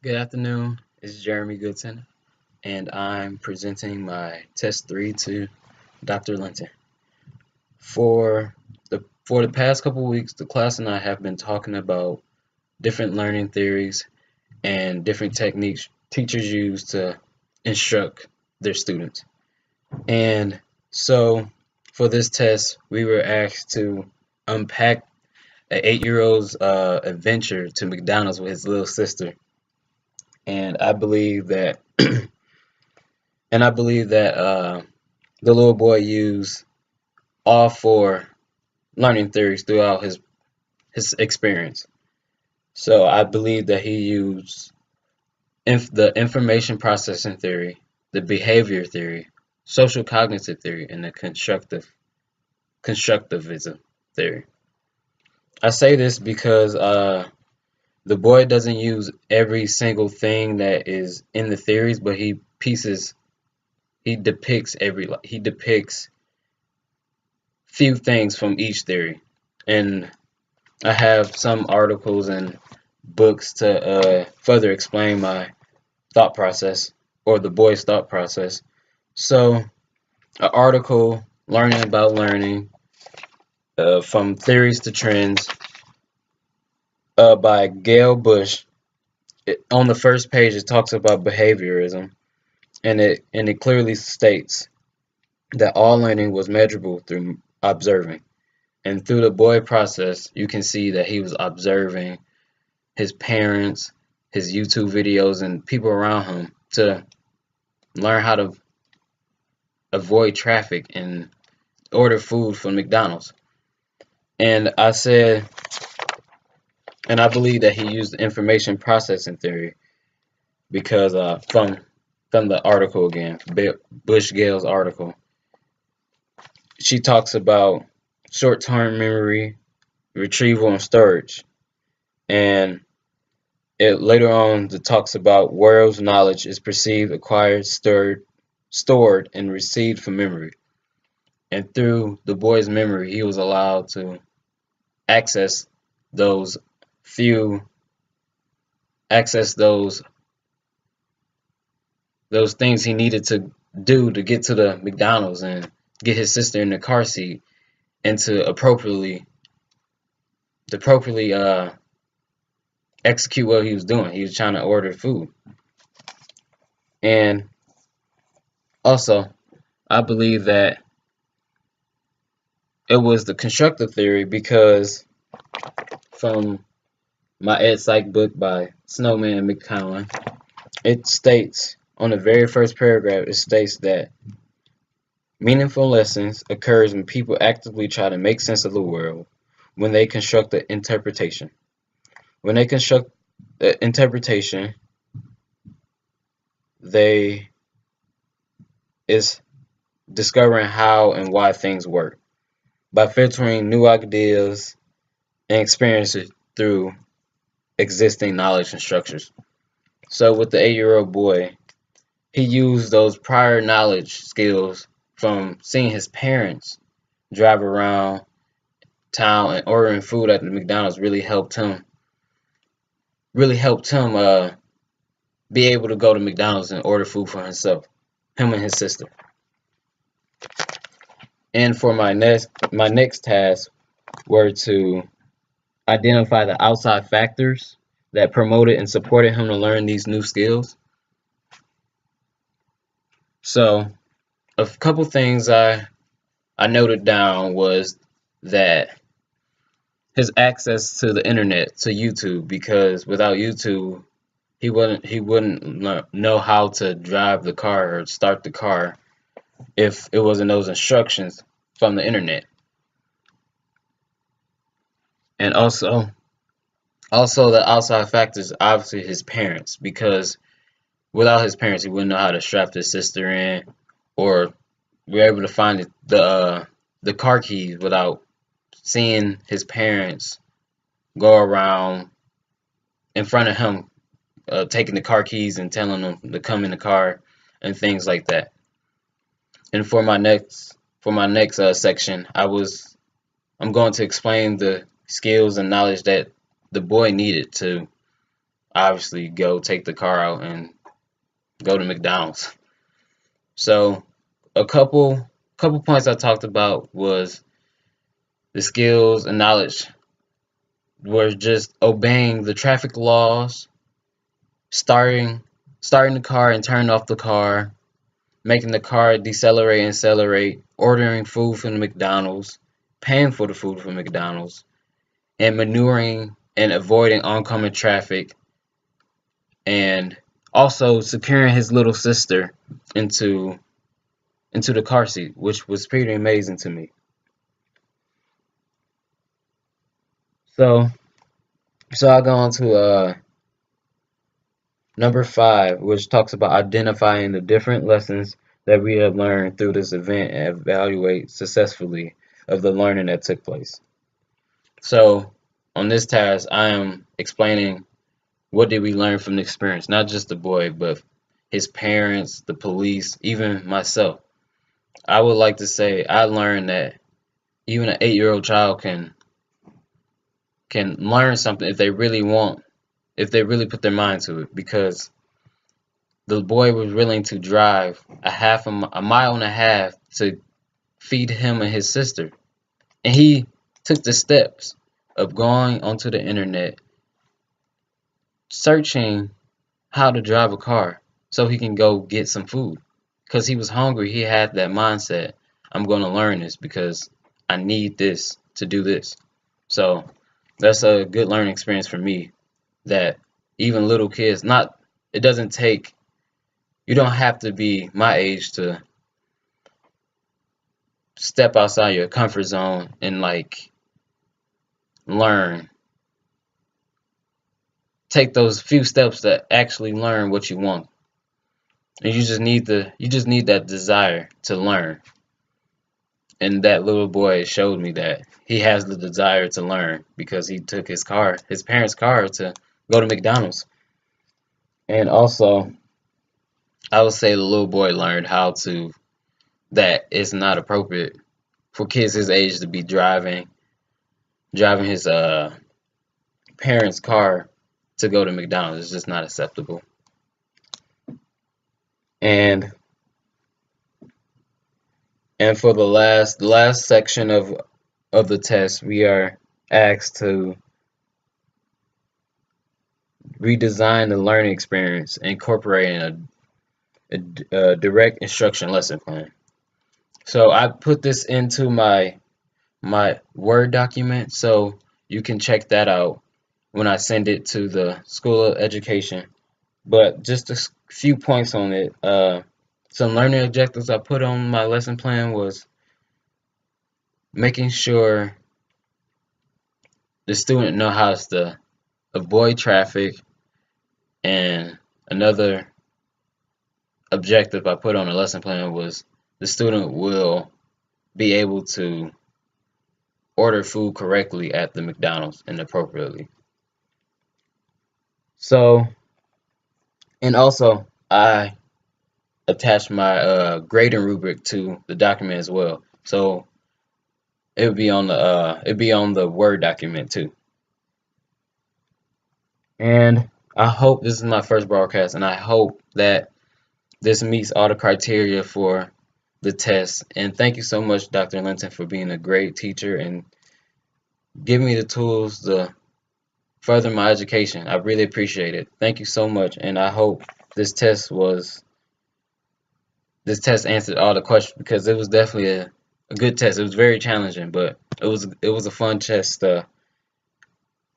Good afternoon. It's Jeremy Goodson, and I'm presenting my test 3 to Dr. Linton. For the past couple weeks, the class and I have been talking about different learning theories and different techniques teachers use to instruct their students. And so for this test, we were asked to unpack an 8-year-old's adventure to McDonald's with his little sister. And I believe that the little boy used all four learning theories throughout his experience. So I believe that he used the information processing theory, the behavior theory, social cognitive theory, and the constructivism theory. I say this because the boy doesn't use every single thing that is in the theories, but he depicts few things from each theory. And I have some articles and books to further explain my thought process or the boy's thought process. So, an article, Learning About Learning, from Theories to Trends, by Gail Bush. On the first page, it talks about behaviorism, and it clearly states that all learning was measurable through observing. And through the boy process, you can see that he was observing his parents, his YouTube videos, and people around him to learn how to avoid traffic and order food from McDonald's. And I said, and I believe that he used information processing theory because from the article again, Bush Gale's article, she talks about short-term memory, retrieval, and storage. And it later on it talks about whereas knowledge is perceived, acquired, stored, and received from memory. And through the boy's memory, he was allowed to access those few, access those things he needed to do to get to the McDonald's and get his sister in the car seat and to appropriately execute what he was doing. He was trying to order food. And also, I believe that it was the constructive theory because from my Ed Psych book by Snowman and McCowan, it states on the very first paragraph, it states that meaningful lessons occurs when people actively try to make sense of the world when they construct an interpretation. When they construct the interpretation, they is discovering how and why things work by filtering new ideas and experiences through existing knowledge and structures. So with the 8-year-old boy, he used those prior knowledge skills from seeing his parents drive around town and ordering food at the McDonald's really helped him be able to go to McDonald's and order food for him and his sister. And for my next task were to identify the outside factors that promoted and supported him to learn these new skills. So a couple things I noted down was that his access to the internet, to YouTube, because without YouTube, he wouldn't know how to drive the car or start the car if it wasn't those instructions from the internet. And also the outside factors, obviously his parents, because without his parents, he wouldn't know how to strap his sister in, or we're able to find the car keys without seeing his parents go around in front of him, taking the car keys and telling him to come in the car and things like that. And for my next section, I'm going to explain the skills and knowledge that the boy needed to obviously go take the car out and go to McDonald's. So a couple points I talked about was the skills and knowledge were just obeying the traffic laws, starting starting the car and turning off the car, making the car decelerate and accelerate, ordering food from the McDonald's, paying for the food from McDonald's, and maneuvering and avoiding oncoming traffic, and also securing his little sister into the car seat, which was pretty amazing to me. So I go on to number 5, which talks about identifying the different lessons that we have learned through this event and evaluate successfully of the learning that took place. So on this task, I am explaining what did we learn from the experience, not just the boy, but his parents, the police, even myself. I would like to say I learned that even an 8-year-old child can learn something if they really want, if they really put their mind to it, because the boy was willing to drive a mile and a half to feed him and his sister. And he took the steps of going onto the internet, searching how to drive a car so he can go get some food. Because he was hungry, he had that mindset. I'm going to learn this because I need this to do this. So that's a good learning experience for me, that even little kids, it doesn't take, you don't have to be my age to step outside your comfort zone and like learn. Take those few steps to actually learn what you want. And you just need that desire to learn. And that little boy showed me that he has the desire to learn because he took his parents' car to go to McDonald's. And also, I would say the little boy learned that it's not appropriate for kids his age to be driving his parents' car to go to McDonald's. It's just not acceptable. And for the last section of the test, we are asked to redesign the learning experience, incorporating a direct instruction lesson plan. So I put this into my Word document, so you can check that out when I send it to the School of Education. But just a few points on it. Some learning objectives I put on my lesson plan was making sure the student know how to avoid traffic, and another objective I put on the lesson plan was the student will be able to order food correctly at the McDonald's and appropriately. So, and also I attached my grading rubric to the document as well. So it'd be on the Word document too. And I hope this is my first broadcast, and I hope that this meets all the criteria for the test. And thank you so much, Dr. Linton, for being a great teacher and giving me the tools to further my education. I really appreciate it. Thank you so much, and I hope this test answered all the questions, because it was definitely a good test. It was very challenging, but it was a fun test to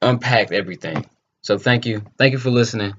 unpack everything. So thank you for listening.